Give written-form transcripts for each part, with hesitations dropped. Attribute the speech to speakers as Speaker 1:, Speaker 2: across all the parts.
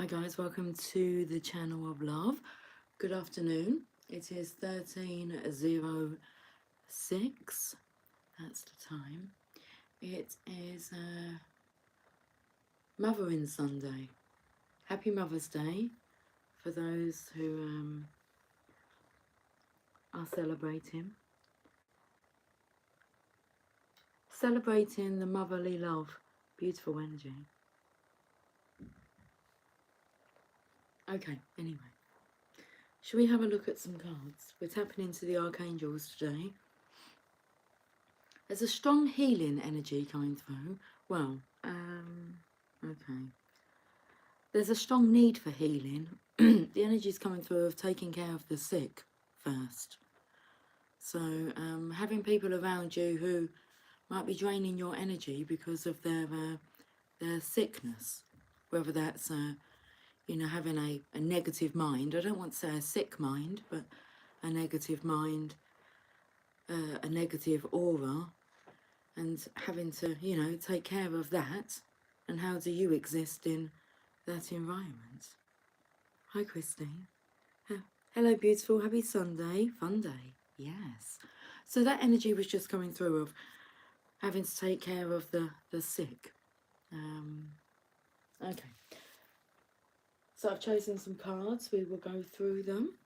Speaker 1: Hi guys, welcome to the channel of love. Good afternoon. It is 13:06. That's the time. It is Mothering Sunday. Happy Mother's Day for those who are celebrating the motherly love, beautiful energy. Okay, anyway, shall we have a look at some cards? We're tapping into the archangels today. There's a strong healing energy coming through. Well, okay. There's a strong need for healing. The energy is coming through of taking care of the sick first. So having people around you who might be draining your energy because of their sickness, whether that's having a negative mind. I don't want to say a sick mind, but a negative mind, a negative aura, and having to take care of that. And how do you exist in that environment? Hi Christine. Hello beautiful, happy Sunday, fun day. Yes. So that energy was just coming through of having to take care of the sick. Okay. So I've chosen some cards, we will go through them.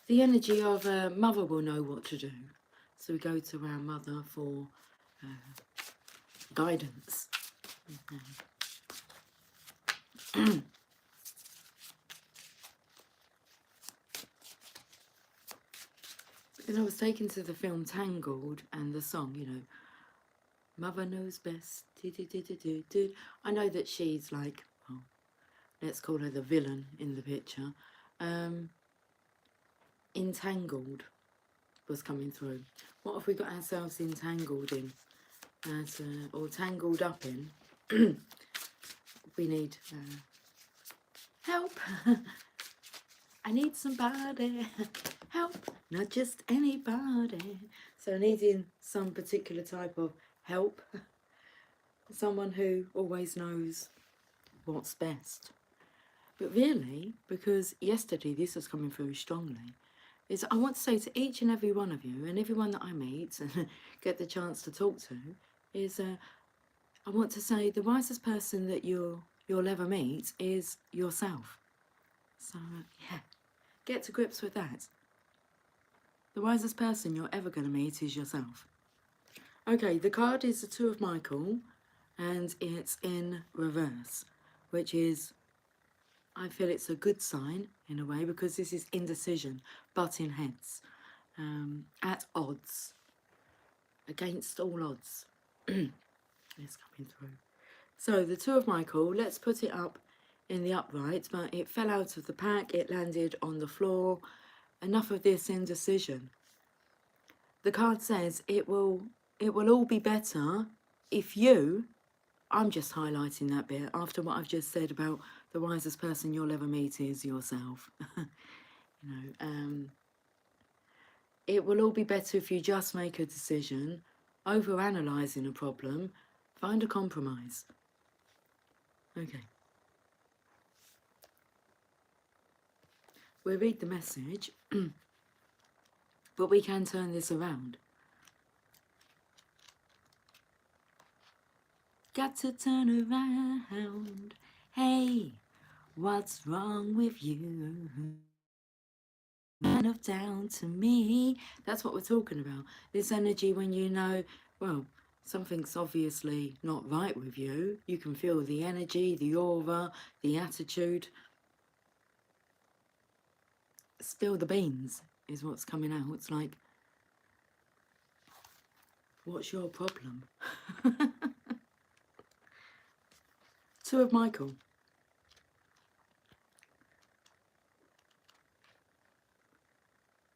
Speaker 1: The energy of a mother will know what to do. So we go to our mother for guidance. Because I was taken to the film Tangled and the song, Mother knows best. I know that she's like, well, let's call her the villain in the picture. Entangled was coming through. What have we got ourselves entangled in? Or tangled up in? We need help. I need somebody. Help, not just anybody. So needing some particular type of help. Someone who always knows what's best. But really, because yesterday this was coming through strongly, is I want to say to each and every one of you, and everyone that I meet and get the chance to talk to, is I want to say the wisest person that you'll ever meet is yourself. So yeah, get to grips with that. The wisest person you're ever going to meet is yourself. Okay, the card is the Two of Michael, and it's in reverse, which is, I feel it's a good sign in a way, because this is indecision, butting heads, at odds, against all odds. It's coming through. So the Two of Michael, let's put it up in the upright, but it fell out of the pack, it landed on the floor. Enough of this indecision. The card says it will all be better if you, I'm just highlighting that bit after what I've just said about the wisest person you'll ever meet is yourself. It will all be better if you just make a decision, over-analysing a problem, find a compromise. Okay. We'll read the message, but we can turn this around. Got to turn around. Hey, what's wrong with you? Kind of down to me. That's what we're talking about. This energy when you know, well, something's obviously not right with you. You can feel the energy, the aura, the attitude. Spill the beans is what's coming out. It's like, what's your problem? Two of Michael.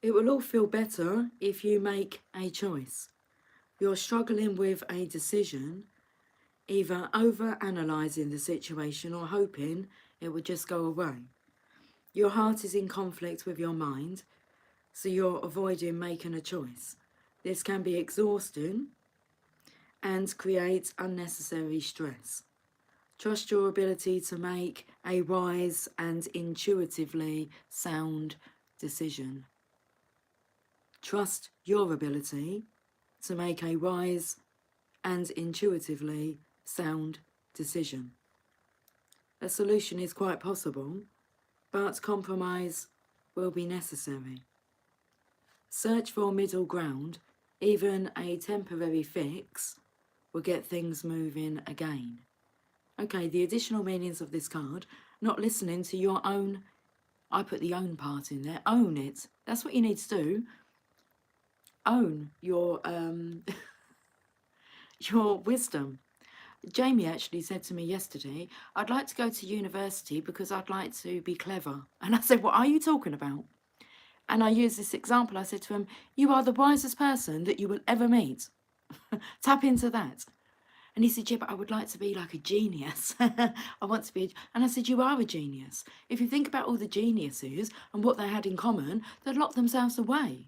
Speaker 1: It will all feel better if you make a choice. You're struggling with a decision, either over-analysing the situation or hoping it would just go away. Your heart is in conflict with your mind, so you're avoiding making a choice. This can be exhausting and create unnecessary stress. Trust your ability to make a wise and intuitively sound decision. Trust your ability to make a wise and intuitively sound decision. A solution is quite possible, but compromise will be necessary. Search for middle ground. Even a temporary fix will get things moving again. Okay, the additional meanings of this card: not listening to your own, I put the own part in there, own it. That's what you need to do. Own your your wisdom. Jamie actually said to me yesterday, I'd like to go to university because I'd like to be clever. And I said, what are you talking about? And I used this example. I said to him, you are the wisest person that you will ever meet. Tap into that. And he said, yeah, but I would like to be like a genius. I want to be. And I said, you are a genius. If you think about all the geniuses and what they had in common, they'd lock themselves away.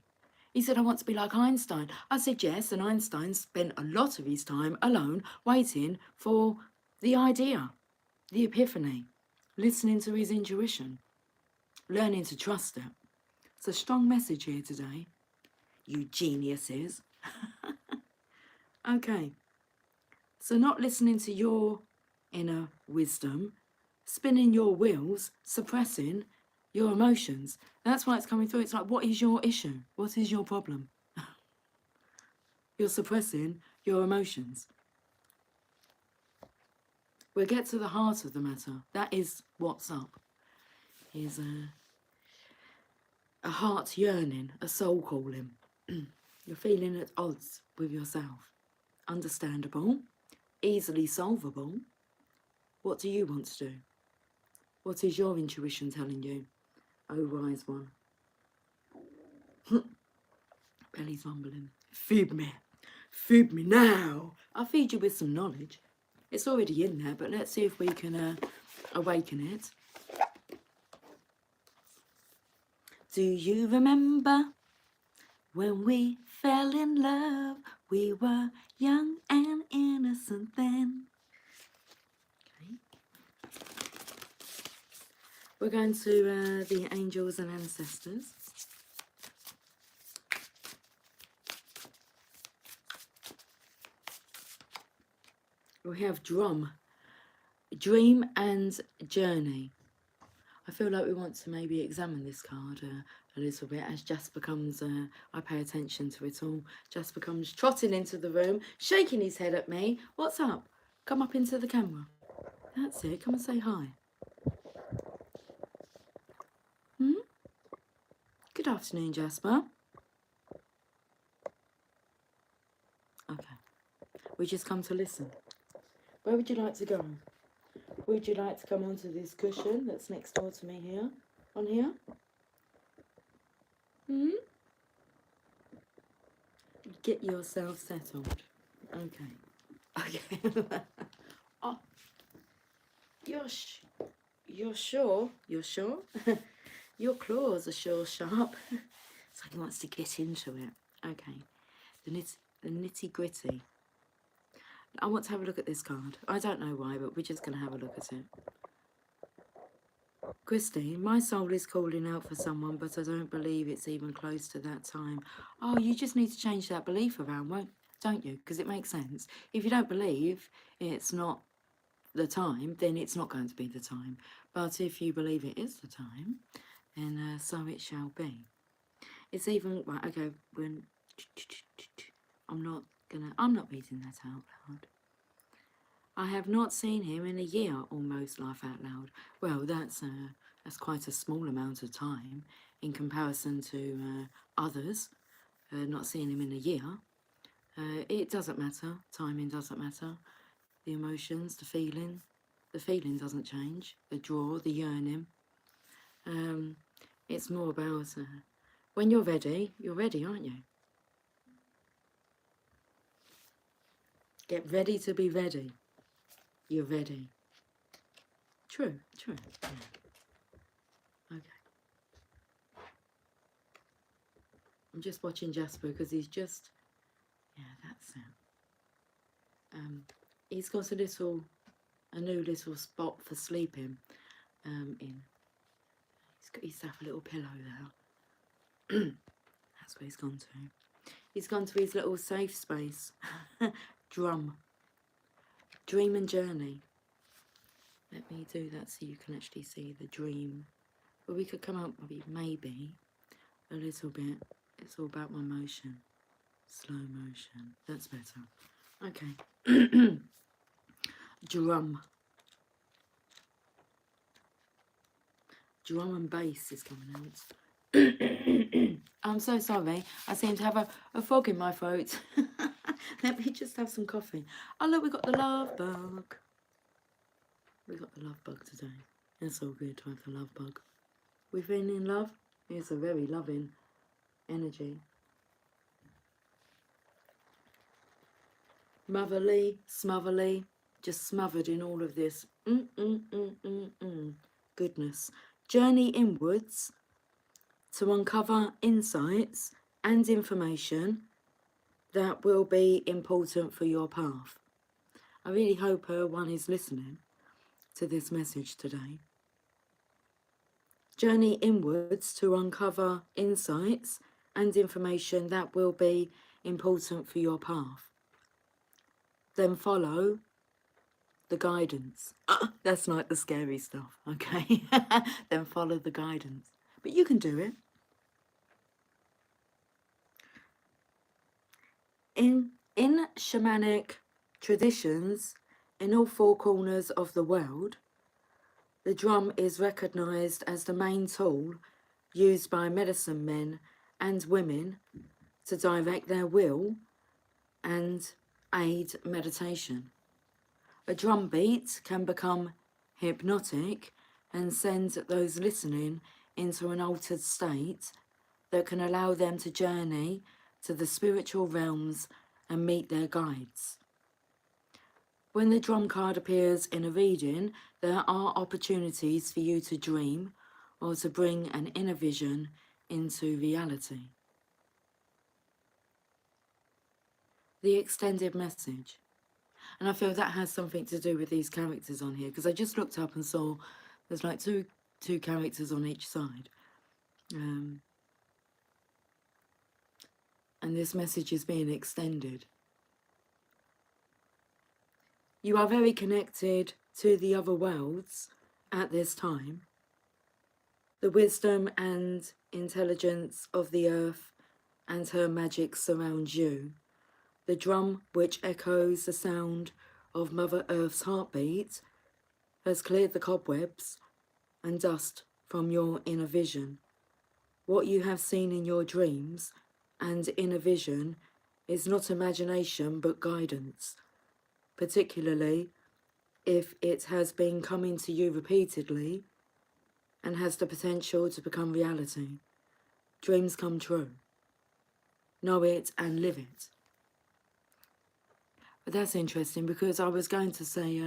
Speaker 1: He said, I want to be like Einstein. I said, yes, and Einstein spent a lot of his time alone waiting for the idea, the epiphany, listening to his intuition, learning to trust it. It's a strong message here today, you geniuses. Okay, so not listening to your inner wisdom, spinning your wheels, suppressing your emotions. That's why it's coming through. It's like, what is your issue? What is your problem? You're suppressing your emotions. We'll get to the heart of the matter. That is what's up. Is a heart yearning, a soul calling. You're feeling at odds with yourself. Understandable, easily solvable. What do you want to do? What is your intuition telling you? Oh, wise one. Belly's rumbling. Feed me. Feed me now. I'll feed you with some knowledge. It's already in there, but let's see if we can awaken it. Do you remember when we fell in love? We were young and innocent then. Okay. We're going to the angels and ancestors. We have dream and journey. I feel like we want to maybe examine this card a little bit as Jasper comes, I pay attention to it all. Jasper comes trotting into the room, shaking his head at me. What's up? Come up into the camera. That's it, come and say hi. Good afternoon, Jasper. Okay, we just come to listen. Where would you like to go? Would you like to come onto this cushion that's next door to me here? On here? Get yourself settled. Okay. Okay. Oh, you're sure? You're sure? Your claws are sure sharp. It's like he wants to get into it. Okay. The nitty gritty. I want to have a look at this card. I don't know why, but we're just going to have a look at it. Christine, my soul is calling out for someone, but I don't believe it's even close to that time. Oh, you just need to change that belief around, don't you? Because it makes sense. If you don't believe it's not the time, then it's not going to be the time. But if you believe it is the time, then so it shall be. It's even, right, okay, when I'm not reading that out loud. I have not seen him in a year, almost laugh out loud. Well, that's quite a small amount of time in comparison to others not seeing him in a year. It doesn't matter. Timing doesn't matter. The emotions, the feeling doesn't change. The draw, the yearning. It's more about When you're ready, aren't you? Get ready to be ready. You're ready. True, true. Yeah. Okay. I'm just watching Jasper because he's just, yeah, that's it. He's got a new little spot for sleeping in. He's got a little pillow there. That's where he's gone to. He's gone to his little safe space. Dream and journey. Let me do that so you can actually see the dream. But we could come up maybe a little bit. It's all about my motion. Slow motion. That's better. Okay. Drum. Drum and bass is coming out. I'm so sorry. I seem to have a frog in my throat. Let me just have some coffee. Oh, look, we got the love bug. We got the love bug today. It's all good to have the love bug. We've been in love. It's a very loving energy. Motherly, smotherly, just smothered in all of this. Goodness. Journey inwards to uncover insights and information that will be important for your path. I really hope one is listening to this message today. Journey inwards to uncover insights and information that will be important for your path. Then follow the guidance. That's like the scary stuff, okay? Then follow the guidance. But you can do it. In shamanic traditions, in all four corners of the world, the drum is recognised as the main tool used by medicine men and women to direct their will and aid meditation. A drum beat can become hypnotic and send those listening into an altered state that can allow them to journey to the spiritual realms and meet their guides. When the drum card appears in a reading, there are opportunities for you to dream or to bring an inner vision into reality. The extended message. And I feel that has something to do with these characters on here, because I just looked up and saw there's like two characters on each side. And this message is being extended. You are very connected to the other worlds at this time. The wisdom and intelligence of the earth and her magic surrounds you. The drum, which echoes the sound of Mother Earth's heartbeat, has cleared the cobwebs and dust from your inner vision. What you have seen in your dreams and inner vision is not imagination but guidance, particularly if it has been coming to you repeatedly and has the potential to become reality. Dreams come true. Know it and live it. But that's interesting, because I was going to say,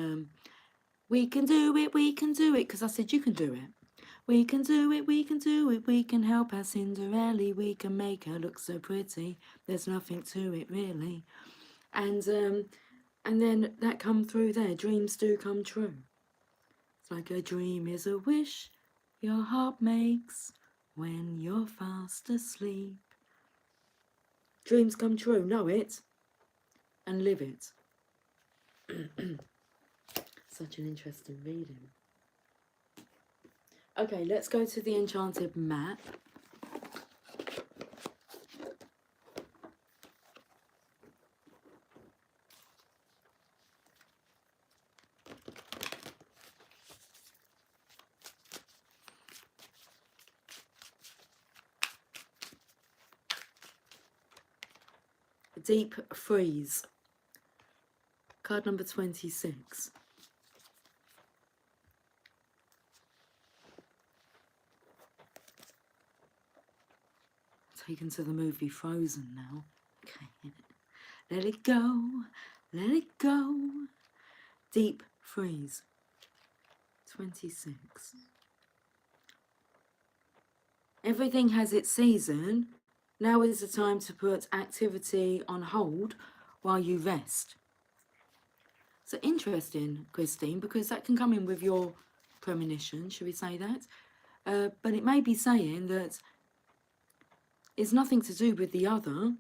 Speaker 1: we can do it, because I said you can do it. We can do it, we can help our Cinderella, we can make her look so pretty. There's nothing to it, really. And then that come through there, dreams do come true. It's like a dream is a wish your heart makes when you're fast asleep. Dreams come true, know it and live it. Such an interesting reading. Okay, let's go to the enchanted map. Deep Freeze. Card number 26. taken to the movie Frozen now. Okay. Let it go. Let it go. Deep freeze. 26. Everything has its season. Now is the time to put activity on hold while you rest. So interesting, Christine, because that can come in with your premonition, should we say that? But it may be saying that it's nothing to do with the other,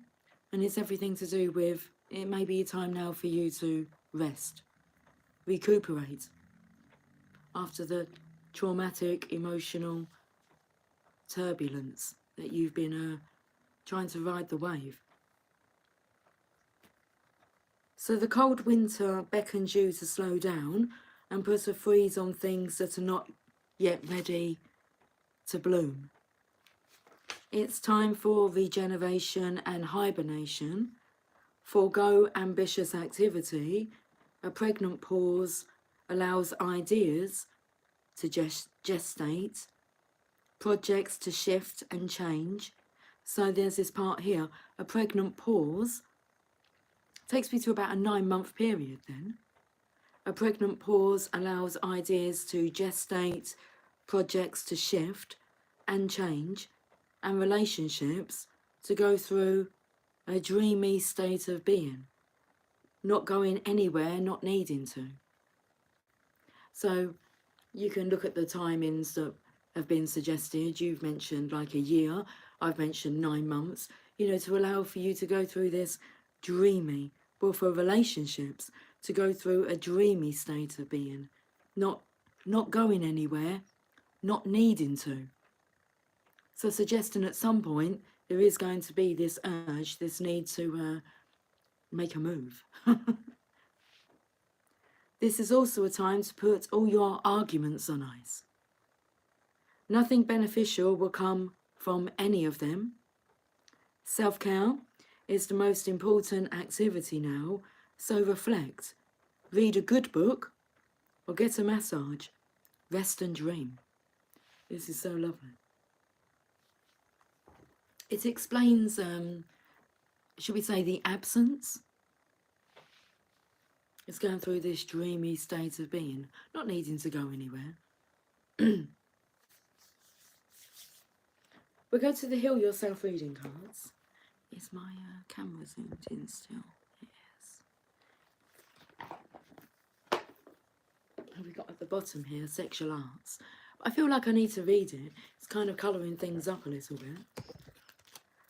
Speaker 1: and it's everything to do with, it may be a time now for you to rest, recuperate after the traumatic, emotional turbulence that you've been trying to ride the wave. So the cold winter beckons you to slow down and put a freeze on things that are not yet ready to bloom. It's time for regeneration and hibernation. Forgo ambitious activity. A pregnant pause allows ideas to gestate, projects to shift and change. So there's this part here, a pregnant pause. Takes me to about a 9-month period then. A pregnant pause allows ideas to gestate, projects to shift and change, and relationships to go through a dreamy state of being. Not going anywhere, not needing to. So you can look at the timings that have been suggested. You've mentioned like a year. I've mentioned 9 months, you know, to allow for you to go through this dreamy, but for relationships, to go through a dreamy state of being. Not going anywhere, not needing to. So suggesting at some point there is going to be this urge, this need to make a move. This is also a time to put all your arguments on ice. Nothing beneficial will come from any of them. Self-care is the most important activity now, so reflect. Read a good book or get a massage. Rest and dream. This is so lovely. It explains, should we say, the absence. It's going through this dreamy state of being, not needing to go anywhere. We'll go to the Heal Yourself reading cards. Is my camera zoomed in still? Yes. And we got at the bottom here, sexual arts. I feel like I need to read it. It's kind of colouring things up a little bit.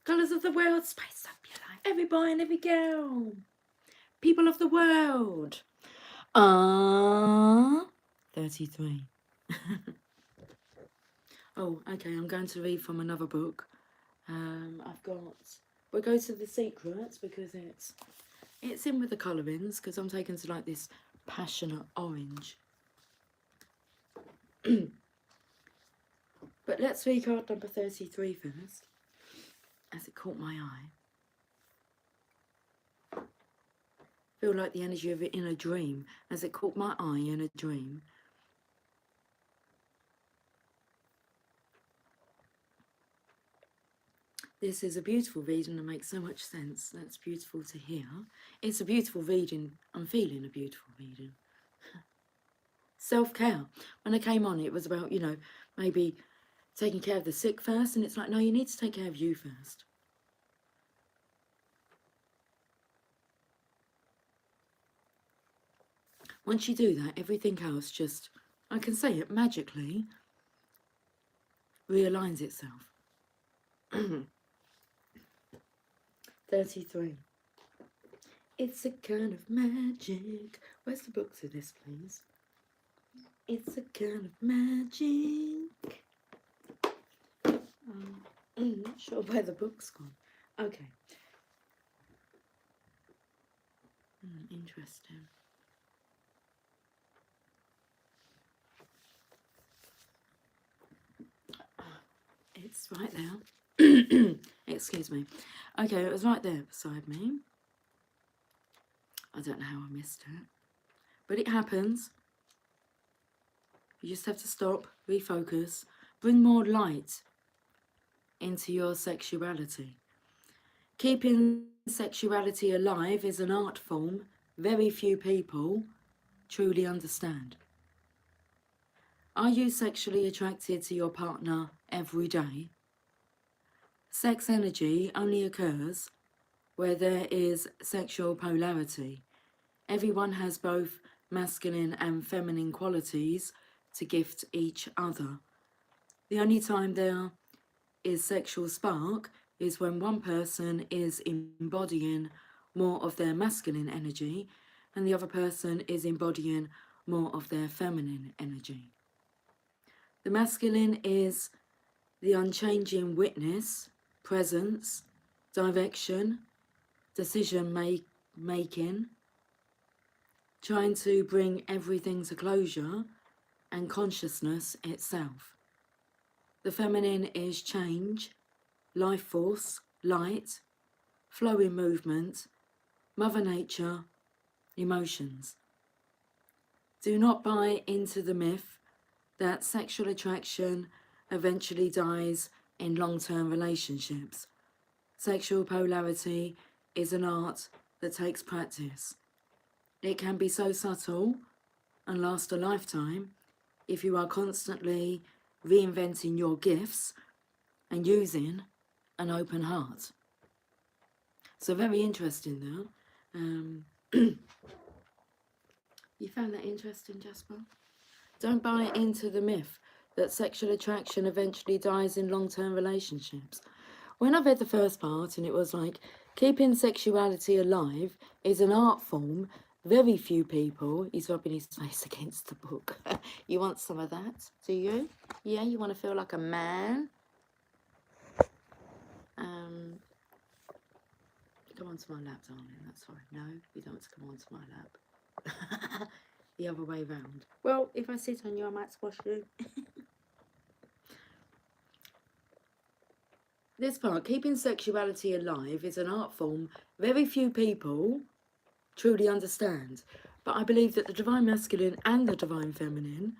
Speaker 1: Colours of the world, spice up your life. Every boy and every girl. People of the world. 33. Oh, okay, I'm going to read from another book. We'll go to The Secrets because it's in with the colourings, because I'm taken to like this passionate orange. But let's read card number 33 first, as it caught my eye. Feel like the energy of it in a dream, as it caught my eye in a dream. This is a beautiful reading that makes so much sense. That's beautiful to hear. It's a beautiful reading. I'm feeling a beautiful reading. Self-care. When I came on, it was about, you know, maybe taking care of the sick first. And it's like, no, you need to take care of you first. Once you do that, everything else just, I can say it, magically realigns itself. 33. It's a kind of magic. Where's the book to this, please? It's a kind of magic. I'm not sure where the book's gone. Okay. Interesting. It's right there. Excuse me. Okay, it was right there beside me. I don't know how I missed it. But it happens. You just have to stop, refocus, bring more light into your sexuality. Keeping sexuality alive is an art form very few people truly understand. Are you sexually attracted to your partner every day? Sex energy only occurs where there is sexual polarity. Everyone has both masculine and feminine qualities to gift each other. The only time there is sexual spark is when one person is embodying more of their masculine energy and the other person is embodying more of their feminine energy. The masculine is the unchanging witness, presence, direction, decision making, trying to bring everything to closure and consciousness itself. The feminine is change, life force, light, flowing movement, Mother Nature, emotions. Do not buy into the myth that sexual attraction eventually dies in long-term relationships. Sexual polarity is an art that takes practice. It can be so subtle and last a lifetime if you are constantly reinventing your gifts and using an open heart. So very interesting though. You found that interesting, Jasper? Don't buy into the myth that sexual attraction eventually dies in long-term relationships. When I read the first part and it was like, keeping sexuality alive is an art form, very few people, he's rubbing his face against the book. You want some of that, do you? Yeah, you want to feel like a man? Come onto my lap, darling, that's fine. No, you don't want to come onto my lap. The other way round. Well, if I sit on you, I might squash you. This part, keeping sexuality alive, is an art form very few people truly understand. But I believe that the Divine Masculine and the Divine Feminine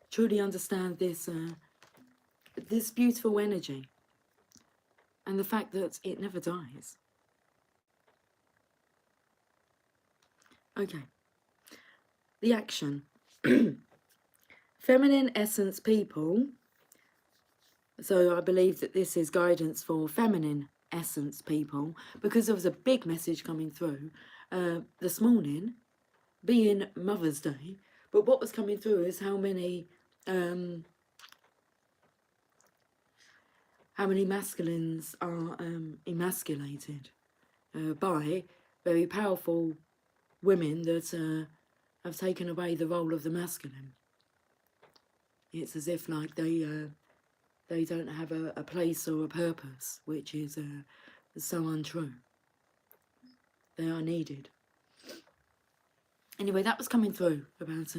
Speaker 1: truly understand this, this beautiful energy and the fact that it never dies. Okay. The action. Feminine essence people. So I believe that this is guidance for feminine essence people because there was a big message coming through this morning, being Mother's Day. But what was coming through is how many masculines are emasculated by very powerful women that have taken away the role of the masculine. It's as if like they don't have a place or a purpose, which is so untrue. They are needed. Anyway, that was coming through about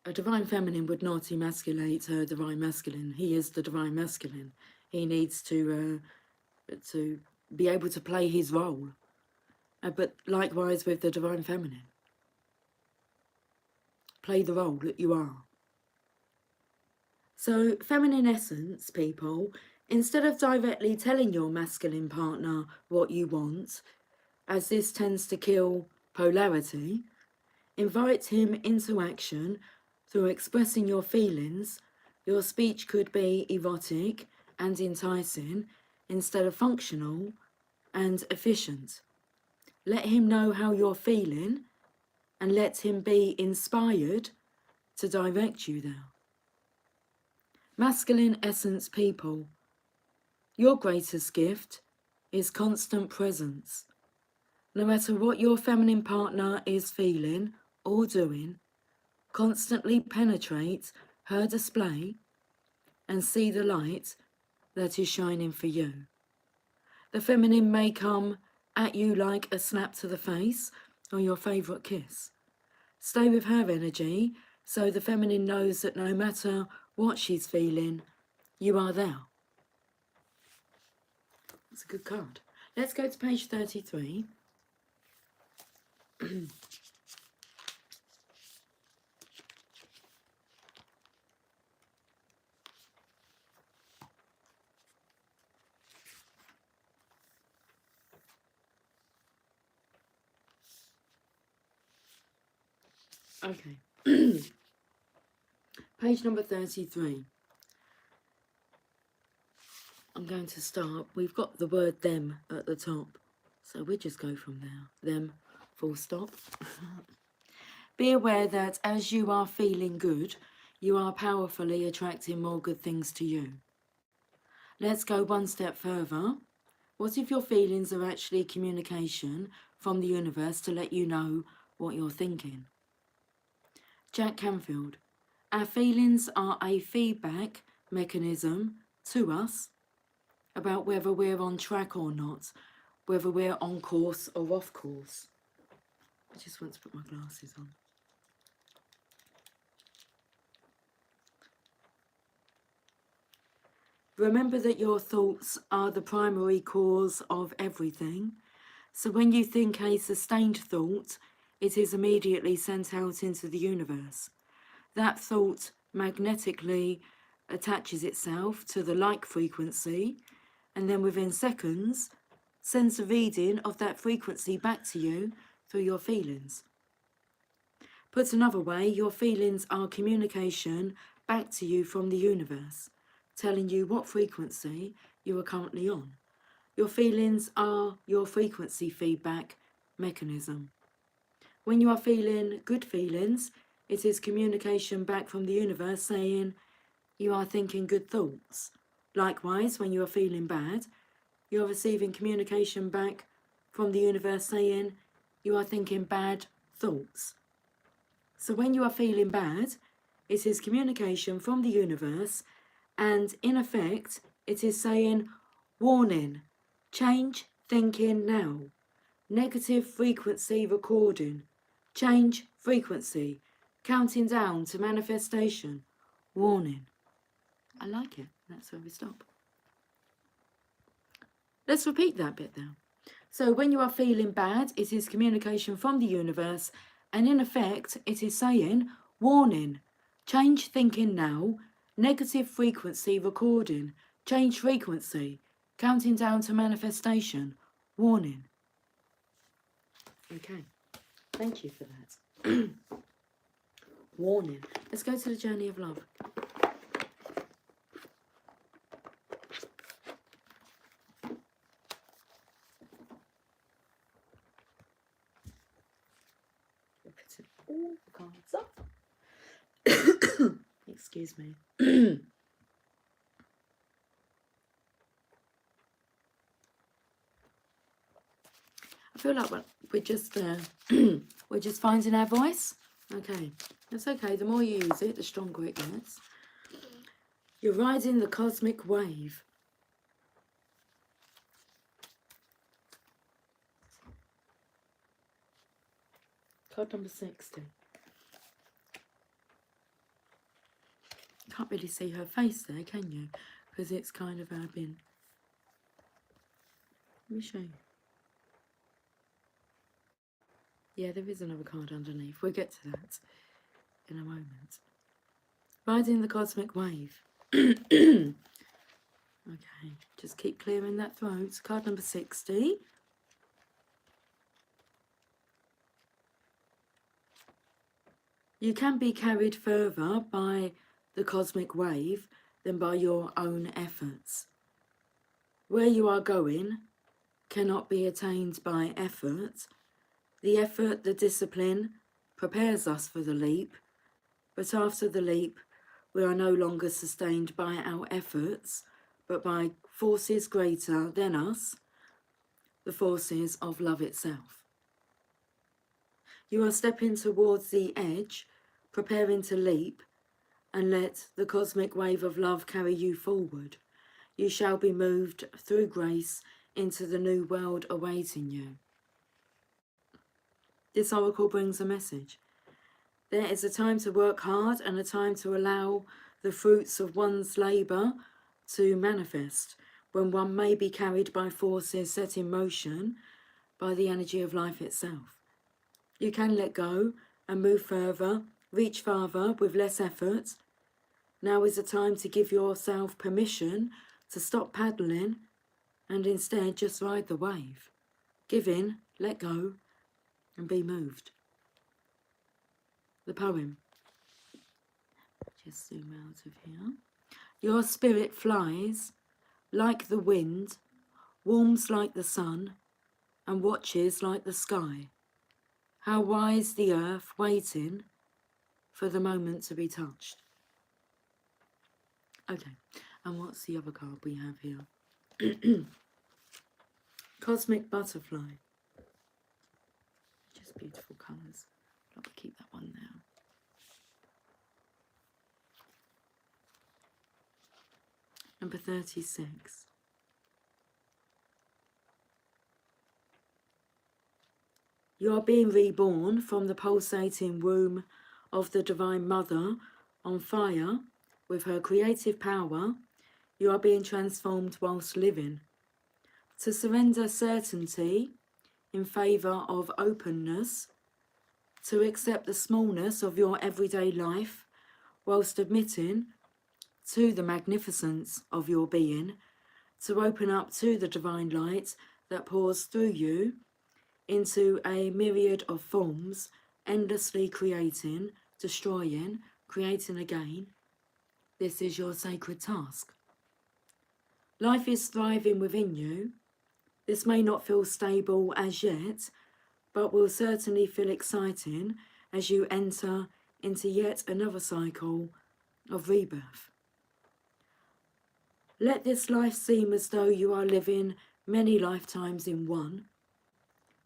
Speaker 1: a divine feminine would not emasculate her divine masculine. He is the divine masculine. He needs to be able to play his role. But likewise with the divine feminine. Play the role that you are. So, feminine essence, people, instead of directly telling your masculine partner what you want, as this tends to kill polarity, invite him into action through expressing your feelings. Your speech could be erotic and enticing instead of functional and efficient. Let him know how you're feeling and let him be inspired to direct you there. Masculine essence people, your greatest gift is constant presence. No matter what your feminine partner is feeling or doing, constantly penetrate her display and see the light that is shining for you. The feminine may come at you like a slap to the face or your favourite kiss. Stay with her energy so the feminine knows that no matter what she's feeling, you are there. That's a good card. Let's go to page 33. Okay. Page number 33. I'm going to start. We've got the word them at the top. So we'll just go from there. Them, full stop. Be aware that as you are feeling good, you are powerfully attracting more good things to you. Let's go one step further. What if your feelings are actually communication from the universe to let you know what you're thinking? Jack Canfield. Our feelings are a feedback mechanism to us about whether we're on track or not, whether we're on course or off course. I just want to put my glasses on. Remember that your thoughts are the primary cause of everything. So when you think a sustained thought, it is immediately sent out into the universe. That thought magnetically attaches itself to the like frequency, and then within seconds, sends a reading of that frequency back to you through your feelings. Put another way, your feelings are communication back to you from the universe, telling you what frequency you are currently on. Your feelings are your frequency feedback mechanism. When you are feeling good feelings, it is communication back from the universe saying you are thinking good thoughts. Likewise, when you are feeling bad, you are receiving communication back from the universe saying you are thinking bad thoughts. So when you are feeling bad, it is communication from the universe, and in effect, it is saying, warning, change thinking now. Negative frequency recording, change frequency, counting down to manifestation, warning. I like it. That's where we stop. Let's repeat that bit now. So when you are feeling bad, it is communication from the universe, and in effect, it is saying, warning, change thinking now, negative frequency recording, change frequency, counting down to manifestation, warning. Okay, thank you for that. Warning. Let's go to the journey of love. All the cards up. Excuse me. I feel like we're just we're just finding our voice. Okay, that's okay. The more you use it, the stronger it gets. You're riding the cosmic wave. Card number 60. Can't really see her face there, can you? Because it's kind of been. Let me show you. Yeah, there is another card underneath. We'll get to that in a moment. Riding the cosmic wave. Okay, just keep clearing that throat. Card number 60. You can be carried further by the cosmic wave than by your own efforts. Where you are going cannot be attained by effort. The effort, the discipline, prepares us for the leap, but after the leap, we are no longer sustained by our efforts, but by forces greater than us, the forces of love itself. You are stepping towards the edge, preparing to leap, and let the cosmic wave of love carry you forward. You shall be moved through grace into the new world awaiting you. This oracle brings a message. There is a time to work hard and a time to allow the fruits of one's labour to manifest, when one may be carried by forces set in motion by the energy of life itself. You can let go and move further, reach farther with less effort. Now is the time to give yourself permission to stop paddling and instead just ride the wave. Give in, let go, and be moved. the poem. Just zoom out of here. Your spirit flies like the wind, warms like the sun, and watches like the sky. How wise the earth, waiting for the moment to be touched. Okay, and what's the other card we have here? Cosmic Butterfly. Just beautiful colours. I'll keep that one there. Number 36. You are being reborn from the pulsating womb of the Divine Mother, on fire with her creative power. You are being transformed whilst living. To surrender certainty in favour of openness, to accept the smallness of your everyday life whilst admitting to the magnificence of your being, to open up to the divine light that pours through you into a myriad of forms, endlessly creating, destroying, creating again. This is your sacred task. Life is thriving within you. This may not feel stable as yet, but will certainly feel exciting as you enter into yet another cycle of rebirth. Let this life seem as though you are living many lifetimes in one.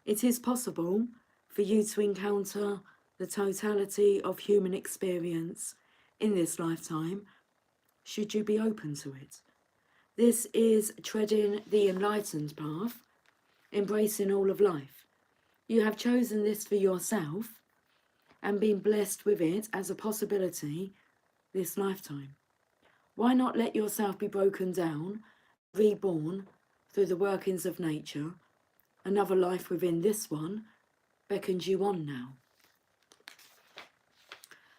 Speaker 1: It is possible for you to encounter the totality of human experience in this lifetime, should you be open to it. This is treading the enlightened path, embracing all of life. You have chosen this for yourself and been blessed with it as a possibility this lifetime. Why not let yourself be broken down, reborn through the workings of nature? Another life within this one beckons you on now.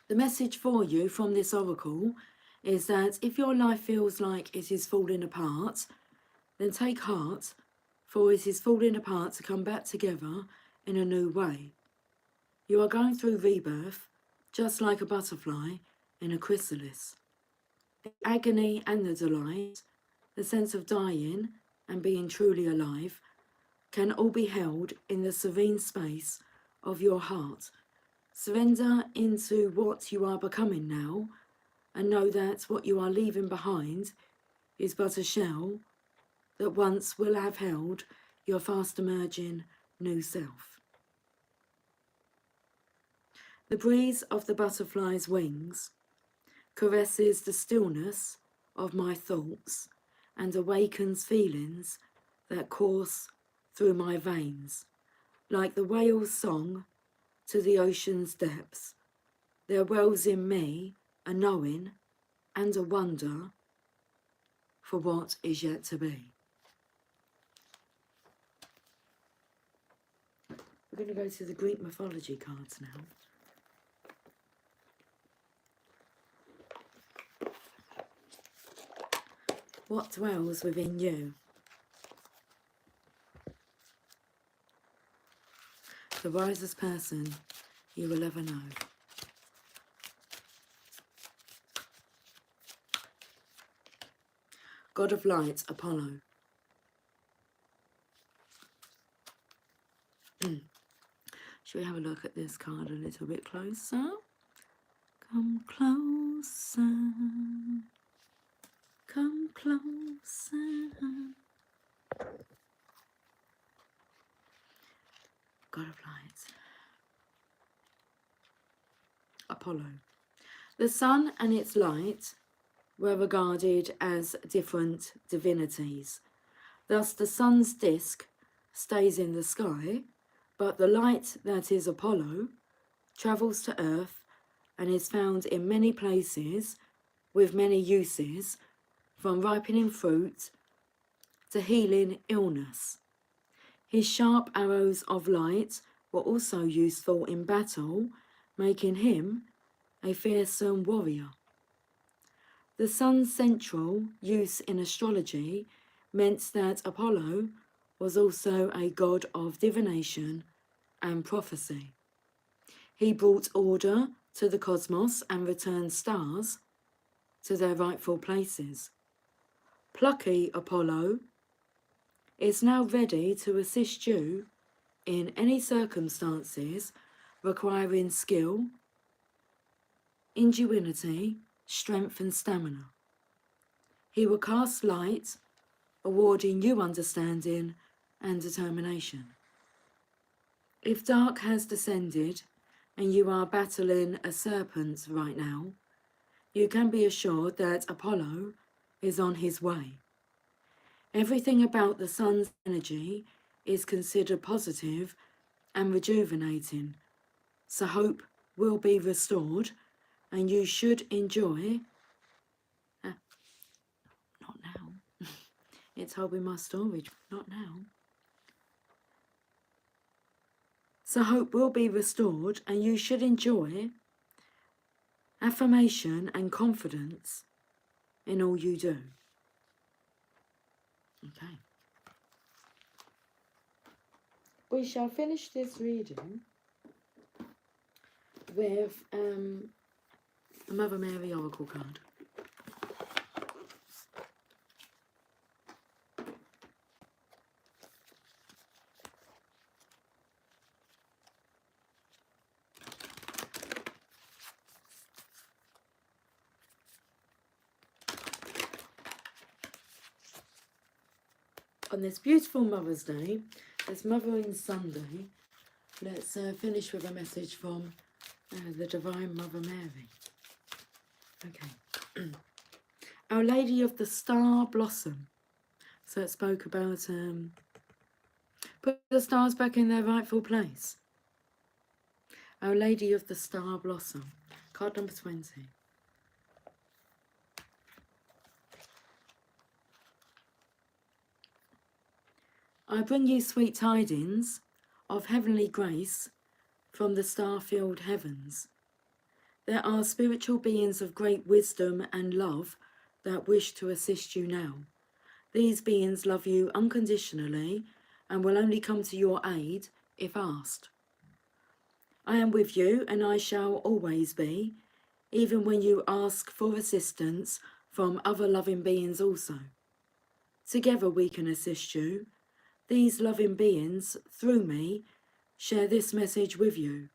Speaker 1: The message for you from this oracle is that if your life feels like it is falling apart, then take heart, for it is falling apart to come back together in a new way. You are going through rebirth, just like a butterfly in a chrysalis. The agony and the delight, the sense of dying and being truly alive, can all be held in the serene space of your heart. Surrender into what you are becoming now, and know that what you are leaving behind is but a shell that once will have held your fast emerging new self. The breeze of the butterfly's wings caresses the stillness of my thoughts and awakens feelings that course through my veins. Like the whale's song to the ocean's depths, there wells in me a knowing and a wonder for what is yet to be. We're going to go to the Greek mythology cards now. What dwells within you? The wisest person you will ever know. God of light, Apollo. Should we have a look at this card a little bit closer? Come closer. Come closer. God of light. Apollo. The sun and its light were regarded as different divinities. Thus the sun's disk stays in the sky, but the light that is Apollo travels to earth and is found in many places with many uses, from ripening fruit to healing illness. His sharp arrows of light were also useful in battle, making him a fearsome warrior. The sun's central use in astrology meant that Apollo was also a god of divination and prophecy. He brought order to the cosmos and return stars to their rightful places. Plucky Apollo is now ready to assist you in any circumstances requiring skill, ingenuity, strength and stamina. He will cast light, awarding you understanding and determination. If dark has descended and you are battling a serpent right now, you can be assured that Apollo is on his way. Everything about the sun's energy is considered positive and rejuvenating, so hope will be restored and you should enjoy... not now. It's holding my storage, not now. So hope will be restored and you should enjoy affirmation and confidence in all you do. Okay. We shall finish this reading with a Mother Mary Oracle card. On this beautiful Mother's Day, this Mothering Sunday, let's finish with a message from the Divine Mother Mary. Okay. Our Lady of the Star Blossom. So it spoke about put the stars back in their rightful place. Our Lady of the Star Blossom. Card number 20. I bring you sweet tidings of heavenly grace from the star-filled heavens. There are spiritual beings of great wisdom and love that wish to assist you now. These beings love you unconditionally and will only come to your aid if asked. I am with you and I shall always be, even when you ask for assistance from other loving beings also. Together we can assist you. These loving beings, through me, share this message with you.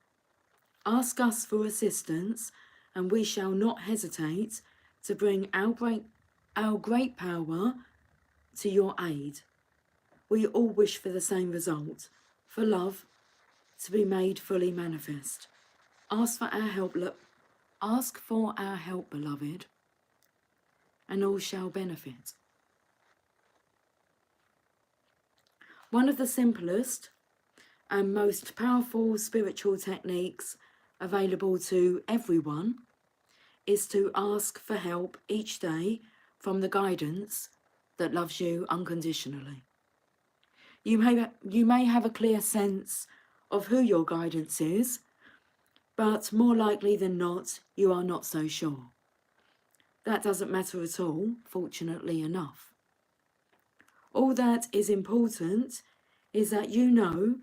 Speaker 1: Ask us for assistance, and we shall not hesitate to bring our great power to your aid. We all wish for the same result, for love to be made fully manifest. Ask for our help, beloved, and all shall benefit. One of the simplest and most powerful spiritual techniques available to everyone is to ask for help each day from the guidance that loves you unconditionally. You may have a clear sense of who your guidance is, but more likely than not, you are not so sure. That doesn't matter at all, fortunately enough. All that is important is that you know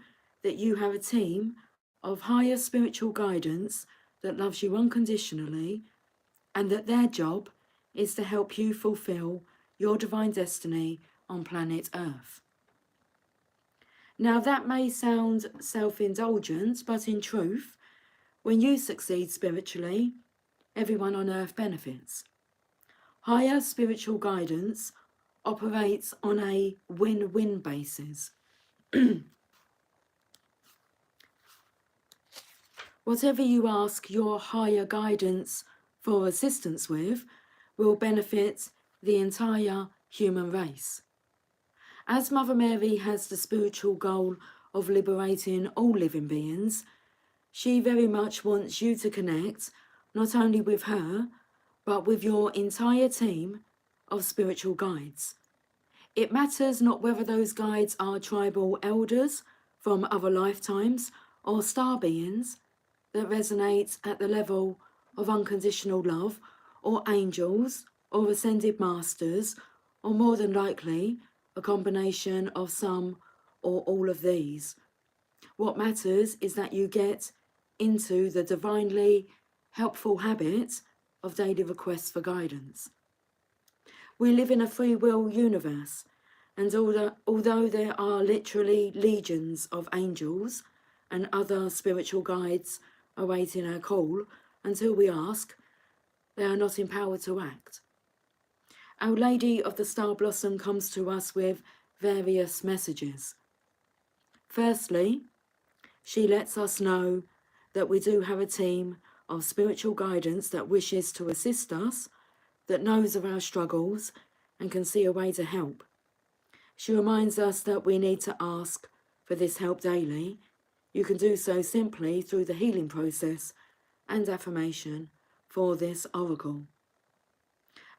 Speaker 1: that you have a team of higher spiritual guidance that loves you unconditionally, and that their job is to help you fulfill your divine destiny on planet Earth. Now that may sound self-indulgent, but in truth, when you succeed spiritually, everyone on Earth benefits. Higher spiritual guidance operates on a win-win basis. Whatever you ask your higher guidance for assistance with will benefit the entire human race. As Mother Mary has the spiritual goal of liberating all living beings, she very much wants you to connect not only with her, but with your entire team of spiritual guides. It matters not whether those guides are tribal elders from other lifetimes or star beings that resonate at the level of unconditional love, or angels, or ascended masters, or more than likely a combination of some or all of these. What matters is that you get into the divinely helpful habit of daily requests for guidance. We live in a free will universe, and although there are literally legions of angels and other spiritual guides awaiting our call until we ask, they are not empowered to act. Our Lady of the Star Blossom comes to us with various messages. Firstly, she lets us know that we do have a team of spiritual guidance that wishes to assist us, that knows of our struggles and can see a way to help. She reminds us that we need to ask for this help daily. You can do so simply through the healing process and affirmation for this oracle.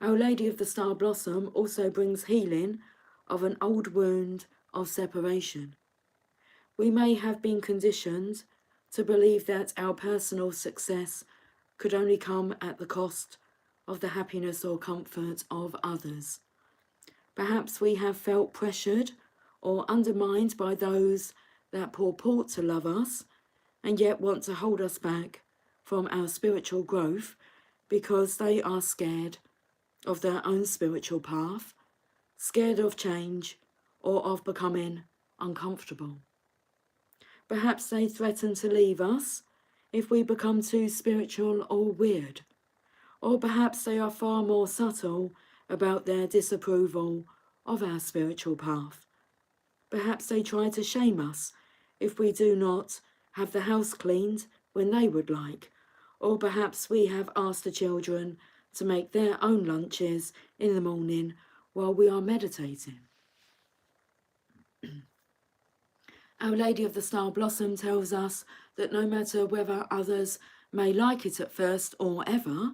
Speaker 1: Our Lady of the Star Blossom also brings healing of an old wound of separation. We may have been conditioned to believe that our personal success could only come at the cost of the happiness or comfort of others. Perhaps we have felt pressured or undermined by those that purport to love us and yet want to hold us back from our spiritual growth because they are scared of their own spiritual path, scared of change, or of becoming uncomfortable. Perhaps they threaten to leave us if we become too spiritual or weird, or perhaps they are far more subtle about their disapproval of our spiritual path. Perhaps they try to shame us if we do not have the house cleaned when they would like, or perhaps we have asked the children to make their own lunches in the morning while we are meditating. Our Lady of the Star Blossom tells us that no matter whether others may like it at first or ever,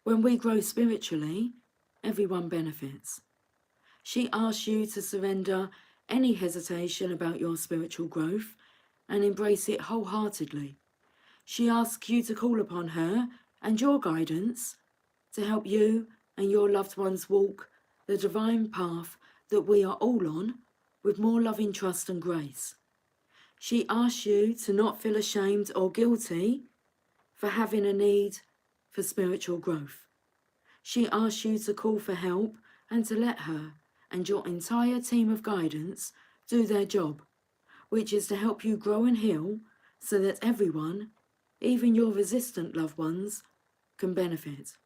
Speaker 1: when we grow spiritually, everyone benefits. She asks you to surrender any hesitation about your spiritual growth and embrace it wholeheartedly. She asks you to call upon her and your guidance to help you and your loved ones walk the divine path that we are all on with more loving trust and grace. She asks you to not feel ashamed or guilty for having a need for spiritual growth. She asks you to call for help and to let her and your entire team of guidance do their job, which is to help you grow and heal so that everyone, even your resistant loved ones, can benefit.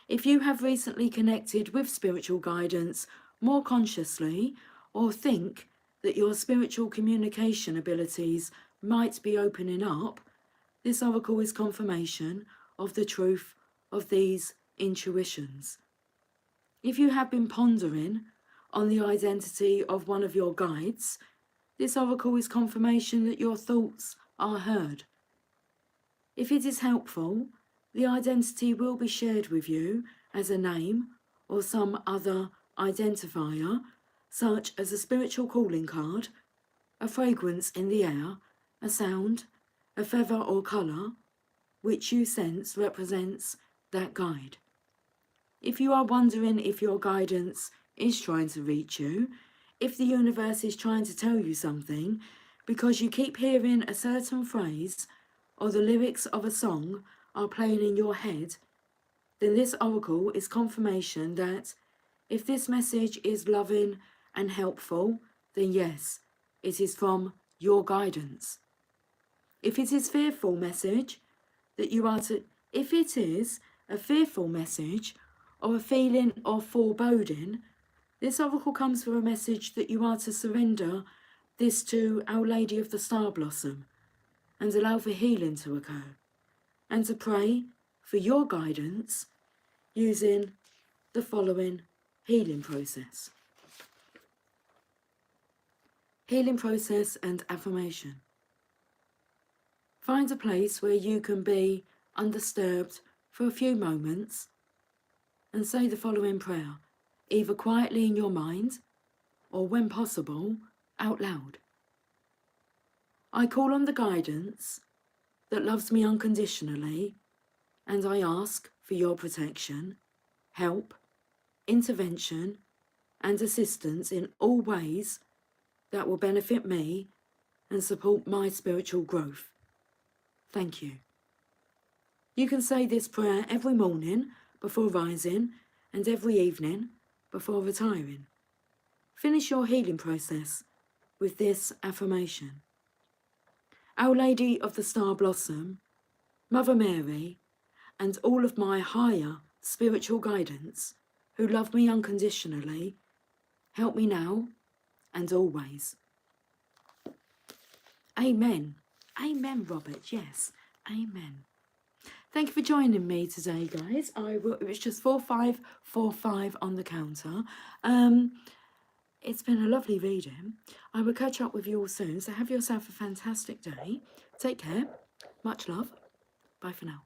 Speaker 1: If you have recently connected with spiritual guidance more consciously, or think that your spiritual communication abilities might be opening up, this oracle is confirmation of the truth of these intuitions. If you have been pondering on the identity of one of your guides, this oracle is confirmation that your thoughts are heard. If it is helpful, the identity will be shared with you as a name or some other identifier, such as a spiritual calling card, a fragrance in the air, a sound, a feather or colour, which you sense represents that guide. If you are wondering if your guidance is trying to reach you, if the universe is trying to tell you something, because you keep hearing a certain phrase or the lyrics of a song are playing in your head, then this oracle is confirmation that if this message is loving and helpful, then yes, it is from your guidance. If it is fearful message that you are to, if it is a fearful message or a feeling of foreboding, this oracle comes with a message that you are to surrender this to Our Lady of the Star Blossom and allow for healing to occur, and to pray for your guidance using the following healing process. Healing process and affirmation. Find a place where you can be undisturbed for a few moments and say the following prayer, either quietly in your mind or, when possible, out loud. I call on the guidance that loves me unconditionally, and I ask for your protection, help, intervention, and assistance in all ways that will benefit me and support my spiritual growth. Thank you. You can say this prayer every morning before rising and every evening before retiring. Finish your healing process with this affirmation. Our Lady of the Star Blossom, Mother Mary, and all of my higher spiritual guidance who love me unconditionally, help me now and always. Amen. Amen, Robert. Yes. Amen. Thank you for joining me today, guys. It was just 4545 on the counter. It's been a lovely reading. I will catch up with you all soon. So have yourself a fantastic day. Take care. Much love. Bye for now.